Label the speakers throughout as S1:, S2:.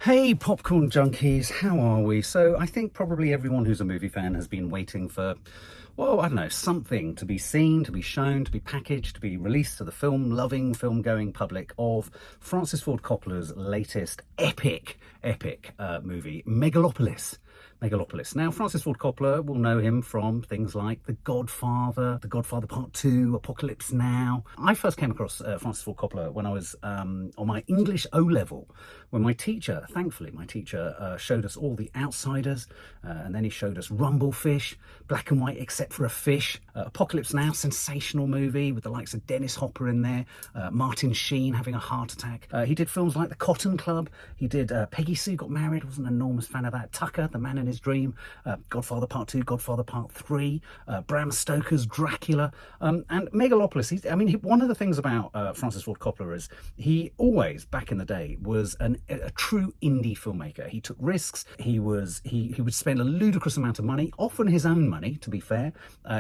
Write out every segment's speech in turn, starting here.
S1: Hey, popcorn junkies, how are we? So I think probably everyone who's a movie fan has been waiting for, well, I don't know, something to be seen, to be shown, to be packaged, to be released to the film-loving, film-going public of Francis Ford Coppola's latest epic movie, Megalopolis. Now, Francis Ford Coppola will know him from things like The Godfather Part 2, Apocalypse Now. I first came across Francis Ford Coppola when I was on my English O-level, when my teacher, thankfully, showed us all The Outsiders, and then he showed us Rumblefish, black and white except for a fish. Apocalypse Now, sensational movie with the likes of Dennis Hopper in there, Martin Sheen having a heart attack. He did films like The Cotton Club. He did Peggy Sue Got Married, wasn't an enormous fan of that. Tucker, The Man in His Dream, Godfather Part 2, Godfather Part 3, Bram Stoker's Dracula, and Megalopolis. One of the things about Francis Ford Coppola is he always, back in the day, was a true indie filmmaker. He took risks. He would spend a ludicrous amount of money, often his own money, to be fair.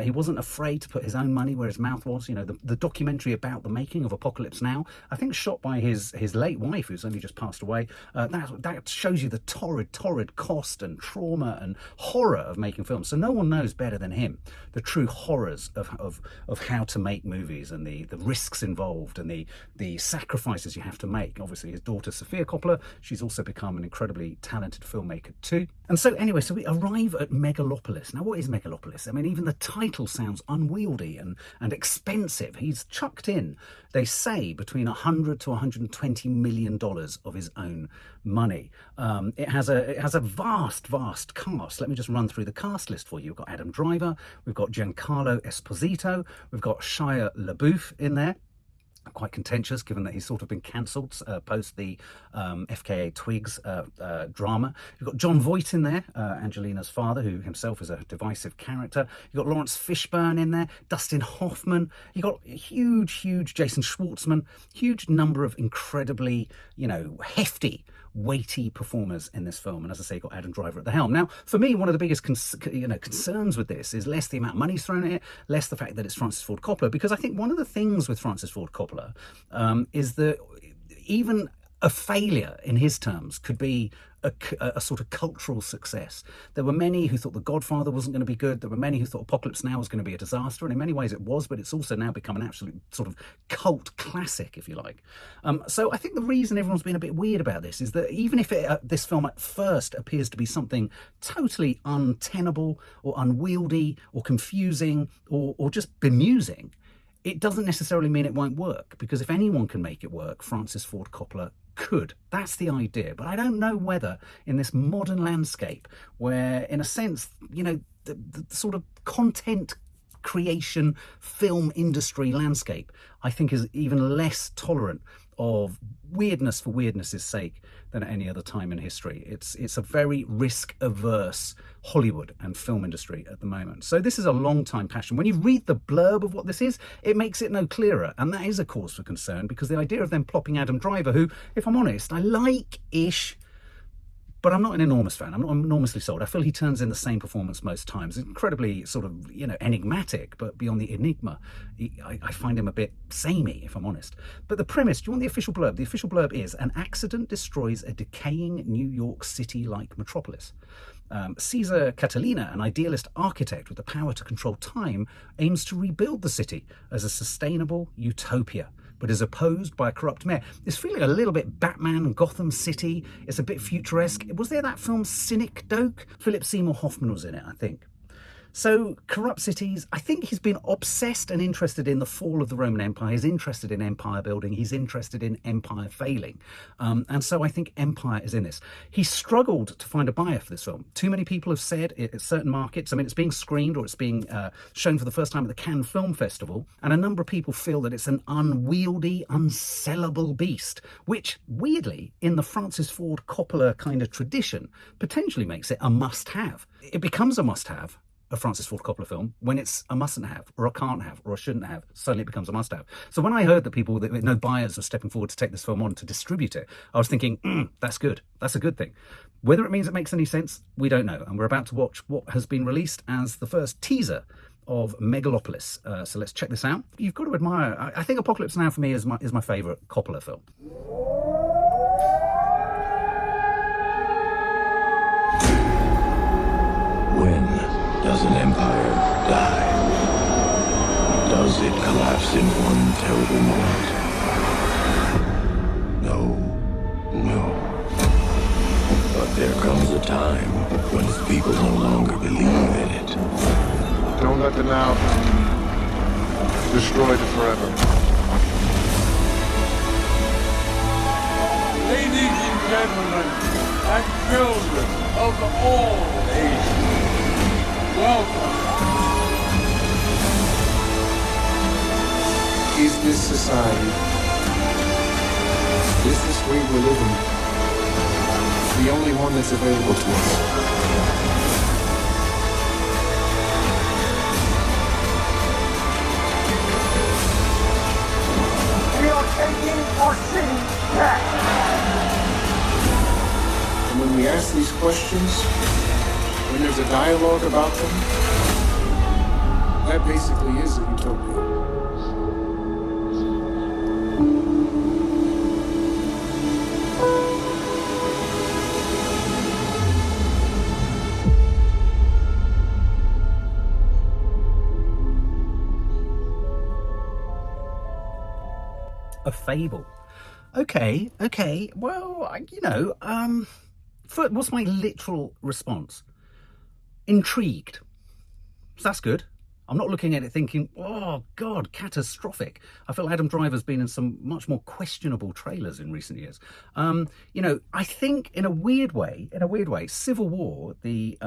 S1: He wasn't afraid to put his own money where his mouth was. You know, the documentary about the making of Apocalypse Now, I think shot by his late wife, who's only just passed away, that shows you the torrid cost and trauma and horror of making films. So no one knows better than him the true horrors of how to make movies and the risks involved and the sacrifices you have to make. Obviously, his daughter Sofia Coppola, she's also become an incredibly talented filmmaker too. And so anyway, so we arrive at Megalopolis. Now, what is Megalopolis? I mean, even the title sounds unwieldy and expensive. He's chucked in, they say, between $100 to $120 million of his own money. It has a vast cast. Let me just run through the cast list for you. We've got Adam Driver, we've got Giancarlo Esposito, we've got Shia LaBeouf in there. Quite contentious, given that he's sort of been cancelled post the FKA Twigs drama. You've got Jon Voight in there, Angelina's father, who himself is a divisive character. You've got Laurence Fishburne in there, Dustin Hoffman. You've got huge Jason Schwartzman, huge number of incredibly, hefty, weighty performers in this film. And as I say, you've got Adam Driver at the helm. Now, for me, one of the biggest concerns with this is less the amount of money thrown at it, less the fact that it's Francis Ford Coppola, because I think one of the things with Francis Ford Coppola is that even a failure in his terms could be a sort of cultural success. There were many who thought The Godfather wasn't going to be good. There were many who thought Apocalypse Now was going to be a disaster, and in many ways it was, but it's also now become an absolute sort of cult classic, if you like. So I think the reason everyone's been a bit weird about this is that even if this film at first appears to be something totally untenable or unwieldy or confusing or just bemusing, it doesn't necessarily mean it won't work, because if anyone can make it work, Francis Ford Coppola could. That's the idea. But I don't know whether in this modern landscape where, in a sense, the sort of content creation film industry landscape, I think, is even less tolerant of weirdness for weirdness' sake than at any other time in history. It's a very risk-averse Hollywood and film industry at the moment. So this is a long-time passion. When you read the blurb of what this is, it makes it no clearer, and that is a cause for concern, because the idea of them plopping Adam Driver, who, if I'm honest, I like-ish, but I'm not an enormous fan. I'm not enormously sold. I feel he turns in the same performance most times. Incredibly sort of, enigmatic, but beyond the enigma, I find him a bit samey, if I'm honest. But the premise, do you want the official blurb? The official blurb is: an accident destroys a decaying New York City-like metropolis. Caesar Catalina, an idealist architect with the power to control time, aims to rebuild the city as a sustainable utopia, but is opposed by a corrupt mayor. It's feeling a little bit Batman, Gotham City. It's a bit futuresque. Was there that film Cynic Doke? Philip Seymour Hoffman was in it, I think. So, corrupt cities. I think he's been obsessed and interested in the fall of the Roman Empire. He's interested in empire building. He's interested in empire failing. And so I think empire is in this. He struggled to find a buyer for this film. Too many people have said at certain markets, it's being screened or it's being shown for the first time at the Cannes Film Festival. And a number of people feel that it's an unwieldy, unsellable beast, which, weirdly, in the Francis Ford Coppola kind of tradition, potentially makes it a must-have. It becomes a must-have, a Francis Ford Coppola film, when it's a mustn't have or a can't have or a shouldn't have. Suddenly it becomes a must have. So when I heard that no buyers are stepping forward to take this film on to distribute it, I was thinking, that's good. That's a good thing. Whether it means it makes any sense, we don't know. And we're about to watch what has been released as the first teaser of Megalopolis. So let's check this out. You've got to admire. I think Apocalypse Now for me is my favourite Coppola film.
S2: does an empire die? Does it collapse in one terrible moment? No, no. But there comes a time when its people no longer believe in it.
S3: Don't let the now destroy the forever.
S4: Ladies and gentlemen, and children of all ages, welcome.
S3: Is this society, is this way we're living, the only one that's available to us?
S4: We are taking our city back.
S3: And when we ask these questions, when there's a dialogue about them, that basically is a utopia.
S1: A fable. Okay. Well, what's my literal response? Intrigued. So that's good. I'm not looking at it thinking, oh God, catastrophic. I feel Adam Driver's been in some much more questionable trailers in recent years. I think in a weird way, Civil War, the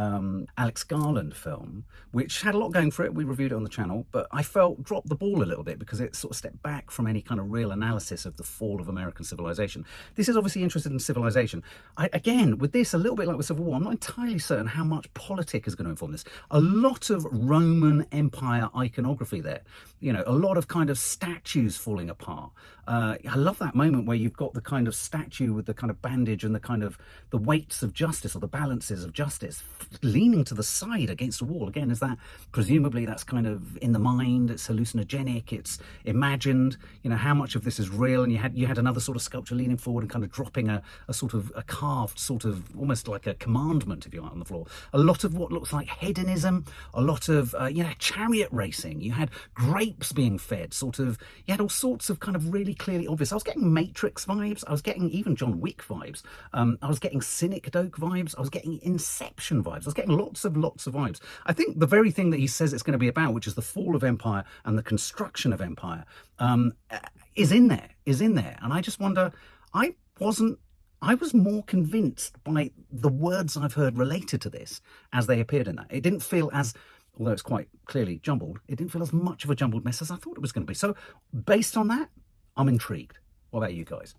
S1: Alex Garland film, which had a lot going for it, we reviewed it on the channel, but I felt dropped the ball a little bit because it sort of stepped back from any kind of real analysis of the fall of American civilization. This is obviously interested in civilization. Again, with this, a little bit like with Civil War, I'm not entirely certain how much politics is going to inform this. A lot of Roman Empire iconography there, a lot of kind of statues falling apart. I love that moment where you've got the kind of statue with the kind of bandage and the kind of the weights of justice or the balances of justice leaning to the side against a wall. Again, is that presumably that's kind of in the mind, it's hallucinogenic, it's imagined, how much of this is real? And you had another sort of sculpture leaning forward and kind of dropping a sort of a carved sort of almost like a commandment, if you like, on the floor. A lot of what looks like hedonism, a lot of chariot racing. You had grapes being fed, you had all sorts of kind of really clearly obvious. I was getting Matrix vibes. I was getting even John Wick vibes. I was getting Cynic Doke vibes. I was getting Inception vibes. I was getting lots of vibes. I think the very thing that he says it's going to be about, which is the fall of empire and the construction of empire, is in there. And I just wonder, I was more convinced by the words I've heard related to this as they appeared in that. It didn't feel as, although it's quite clearly jumbled, it didn't feel as much of a jumbled mess as I thought it was going to be. So based on that, I'm intrigued. What about you guys?